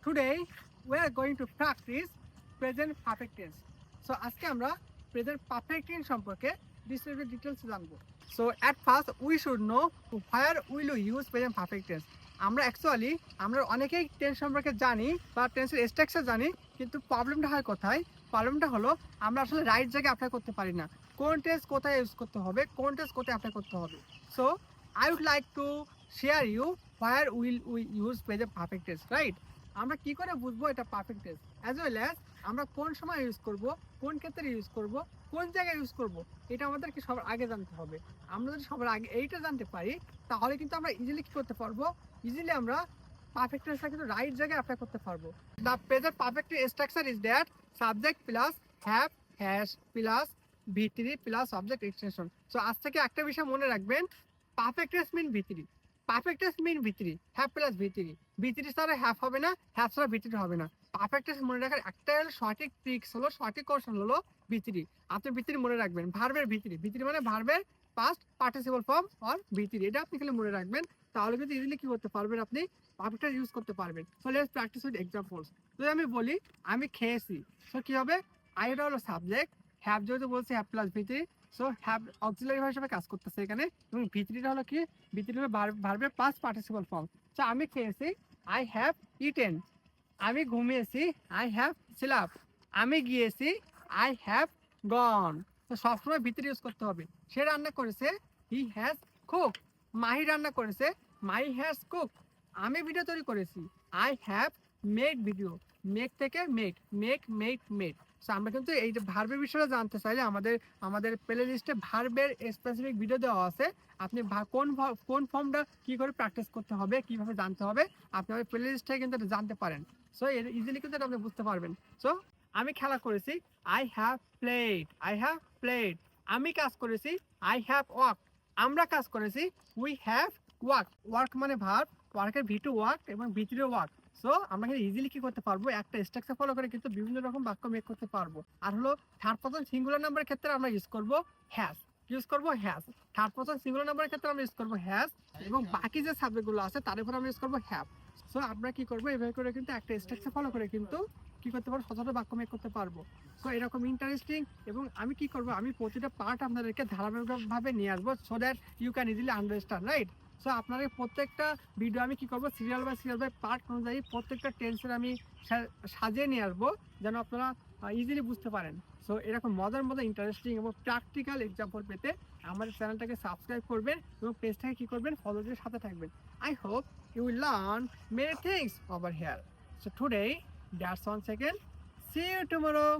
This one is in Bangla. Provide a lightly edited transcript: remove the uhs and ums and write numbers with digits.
Today we are going to practice present perfect tense. So আজকে আমরা present perfect tense সম্পর্কে বিস্তারিত ডিটেইলস জানবো। So at first we should know where will you use present perfect tense. আমরা অনেকেই টেন্স সম্পর্কে জানি বা টেন্সের স্ট্রাকচার জানি, কিন্তু প্রবলেমটা হয় কোথায়? প্রবলেমটা হলো আমরা আসলে রাইট জায়গায় অ্যাপ্লাই করতে পারি না। কোন টেন্স কোথায় ইউজ করতে হবে, কোন টেন্স কোথায় অ্যাপ্লাই করতে হবে। So I would like to share you where will we use present perfect tense, right? আমরা কি করে বুঝবো এটা perfect tense, as well as আমরা কোন সময় ইউজ করব, কোন ক্ষেত্রে ইউজ করব, কোন জায়গায় ইউজ করব, এটা আমাদেরকে সবার আগে জানতে হবে। আমরা যদি সবার আগে এইটা জানতে পারি, তাহলে কিন্তু আমরা ইজিলি কি করতে পারবো, ইজিলি আমরা পারফেক্ট টেন্সটা কিন্তু রাইট জায়গায় অ্যাপ্লাই করতে পারবো। The present perfect structure is that subject plus have has plus V three plus object extension. So আজ থেকে একটা বিষয় মনে রাখবেন, perfect tense mean V three, perfect tense mean V three, have plus V three, V three ছাড়া হ্যাভ হবে না, হ্যাভ ছাড়া ভিত্রি হবে না। পারফেক্ট টেন্স মনে রাখার একটাই হলো সঠিক ট্রিক্স, হলো সঠিক কৌশল হলো ভিত্রি। আপনি ভিত্রি মনে রাখবেন, ভার্বের ভিত্রি, ভিত্রি মানে ভার্বের পাস্ট পার্টিসিপল ফর্ম অর ভিত্রি, এটা আপনি খালি মনে রাখবেন, তাহলে কিন্তু ইজিলি কি করতে পারবেন, আপনি পারফেক্ট টেন্স ইউজ করতে পারবেন। So let's practice with examples. যদি আমি বলি আমি খেয়েছি, সো কি হবে, আইটা হলো সাবজেক্ট, হ্যাভ যেহেতু বলছি have plus ভিত্রি, so have auxiliary হিসেবে কাজ করতেছে এখানে, এবং ভিত্রিটা হলো কি, ভিত্রি হলো ভার্বের পাস্ট পার্টিসিপল ফর্ম। সো আমি খেয়েছি, আই হ্যাভ ইটেন। আমি ঘুমিয়েছি, আই হ্যাভ স্লাপ। আমি গিয়েছি, আই হ্যাভ গন। তো সবসময় ভিত্রি ইউজ করতে হবে। সে রান্না করেছে, হি হ্যাজ কুক। মাহি রান্না করেছে, মাই হ্যাজ কুক। আমি ভিডিও তৈরি করেছি, I have made video. Make থেকে made, make made made. So আমরা কিন্তু এই যে ভার্বের বিষয়টা জানতে চাইলে আমাদের প্লে লিস্টে ভার্বের স্পেসিফিক ভিডিও দেওয়া আছে। আপনি কোন ফর্মটা কি করে প্র্যাকটিস করতে হবে, কিভাবে জানতে হবে, আপনি আমাদের প্লে লিস্ট থেকে কিন্তু এটা জানতে পারেন। সো ইজিলি কিন্তু এটা আপনি বুঝতে পারবেন। সো আমি খেলা করেছি, I have played, I have played. আমি কাজ করেছি, আই হ্যাভ ওয়ার্ক। আমরা কাজ করেছি, উই হ্যাভ ওয়ার্ক। ওয়ার্ক মানে ভার্ব, ওয়ার্কের ভি টু ওয়ার্ক এবং ভিতরে ওয়ার্ক। সো আমরা কিন্তু ইজিলি কি করতে পারবো, একটা স্ট্রাকচার ফলো করে কিন্তু বিভিন্ন রকম বাক্য মেক করতে পারবো। আর হলো থার্ড পারসন সিঙ্গুলার নাম্বারের ক্ষেত্রে আমরা ইউজ করবো হ্যাজ, ইউজ করবো হ্যাজ। থার্ড পারসন সিঙ্গুলার নাম্বারের ক্ষেত্রে আমরা ইউজ করবো হ্যাজ, এবং বাকি যে সাবজেক্টগুলো আছে তার উপর আমরা ইউজ করবো হ্যাভ। সো আমরা কি করবো, এভাবে করে কিন্তু একটা স্ট্রাকচার ফলো করে কিন্তু কি করতে পারবো, সচরাচর বাক্য মেক করতে পারবো। সো এরকম ইন্টারেস্টিং, এবং আমি কি করবো, আমি প্রতিটা পার্ট আপনাদেরকে ধারাবাহিকভাবে নিয়ে আসবো, so that you can easily understand, right? So আপনাদের প্রত্যেকটা ভিডিও আমি কি করবো, সিরিয়াল বাই পার্ট অনুযায়ী প্রত্যেকটা টেন্সের আমি সাজিয়ে নিয়ে আসবো, যেন আপনারা ইজিলি বুঝতে পারেন। সো এরকম মজার ইন্টারেস্টিং এবং প্র্যাকটিক্যাল এক্সাম্পল পেতে আমাদের চ্যানেলটাকে সাবস্ক্রাইব করবেন এবং পেজটাকে কি করবেন, ফলো দিয়ে সাথে থাকবেন। I hope you will learn many things over here. So today, that's one second. See you tomorrow.